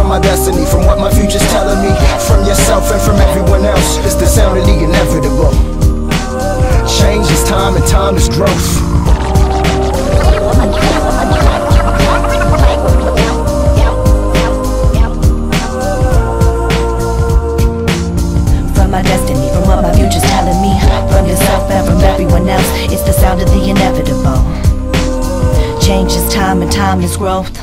My destiny, from what my future's telling me, from yourself and from everyone else, it's the sound of the inevitable. Change is time and time is growth. From my destiny, from what my future's telling me, from yourself and from everyone else, it's the sound of the inevitable. Change is time and time is growth.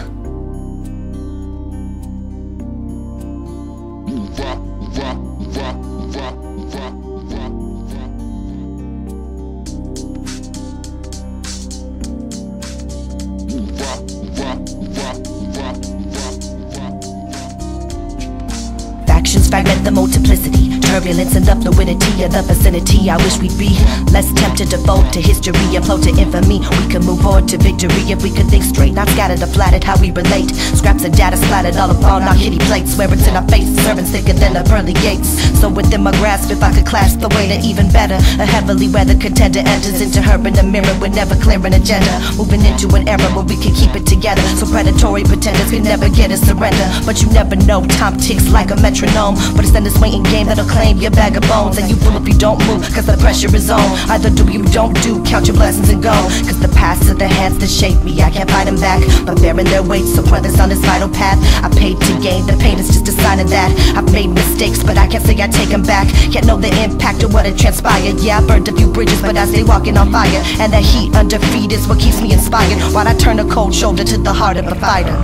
Factions fragment the multiplicity, turbulence and the fluidity of the vicinity. I wish we'd be less tempted to fold to history and flow to infamy. We could move forward to victory if we could think straight, not scattered or flattered how we relate. Scraps of data splattered all upon our kitty plates, where it's in our faces, servants thicker than the pearly gates. So within my grasp, if I could clasp the way to even better, a heavily weathered contender enters into her in the mirror with never clear an agenda, moving into an era where we can keep it together, so predatory pretenders can never get us surrender. But you never know, time ticks like a metronome, but it's in this waiting game that'll claim your bag of bones. And you will if you don't move, cause the pressure is on. Either do you don't do, count your blessings and go. Cause the past are the hands that shape me, I can't fight them back, but bearing their weight, so pointless on this vital path. I paid to gain, the pain is just a sign of that. I've made mistakes, but I can't say I take them back. Can't know the impact of what had transpired. Yeah, I burned a few bridges, but I stay walking on fire. And that heat under feet is what keeps me inspired, while I turn a cold shoulder to the heart of a fighter.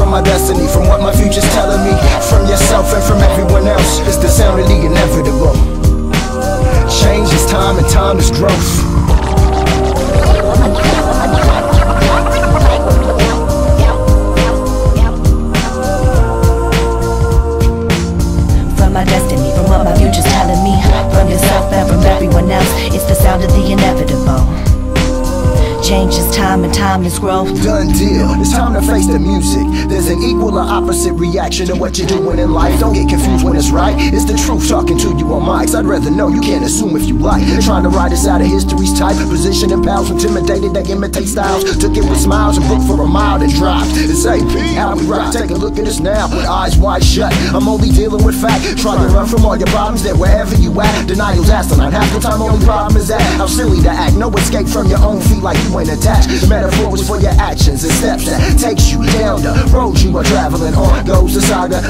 My destiny, from what my future's telling me, from yourself and from everyone else, it's the sound of the inevitable. Change is time and time is growth. From my destiny, from what my future's telling me, from yourself and from everyone else, it's the sound of the inevitable. Change is time and time is growth. Done deal, it's time to face the music. There's an equal or opposite reaction to what you're doing in life. Don't get confused when it's right, it's the truth talking to you on mics. I'd rather know, you can't assume if you like. Trying to write us out of history's type, position and pals intimidated, they imitate styles. Took it with smiles and booked for a mile and dropped. It's AP, how we rock, take a look at us now with eyes wide shut. I'm only dealing with fact, trying to run from all your problems that wherever you at, denial's asinine. Half the time only problem is that how silly to act. No escape from your own feet like you ain't attached. The metaphor was for your actions and steps that takes you down the road you are traveling on. Goes the saga,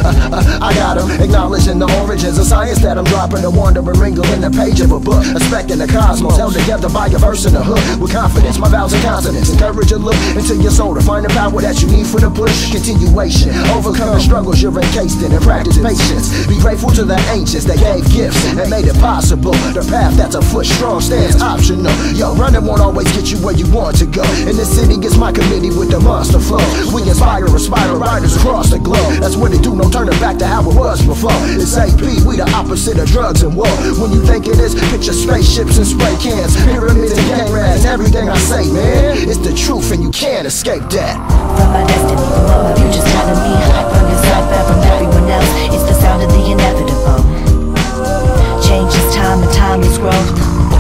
I got them, acknowledging the origins of science that I'm dropping. A wandering wrinkle in the page of a book, a speck in the cosmos, held together by a verse and a hook. With confidence, my vowels and consonants encourage a look into your soul to find the power that you need for the push. Continuation, overcoming struggles you're encased in, and practice patience. Be grateful to the ancients that gave gifts and made it possible. The path that's a foot strong stands optional. Yo, running won't always get you where you want to go. In this city, it's my committee with the monster flow. We inspire aspiring riders across the globe. That's what it do, no turning back to how it was before. It's AP, we the opposite of drugs and war. When you think it is, picture spaceships and spray cans, pyramids and gang rats. Everything I say, man, it's the truth and you can't escape that. From my destiny, from what my future's telling me, from yourself and from everyone else, it's the sound of the inevitable. Change is time and time is growth.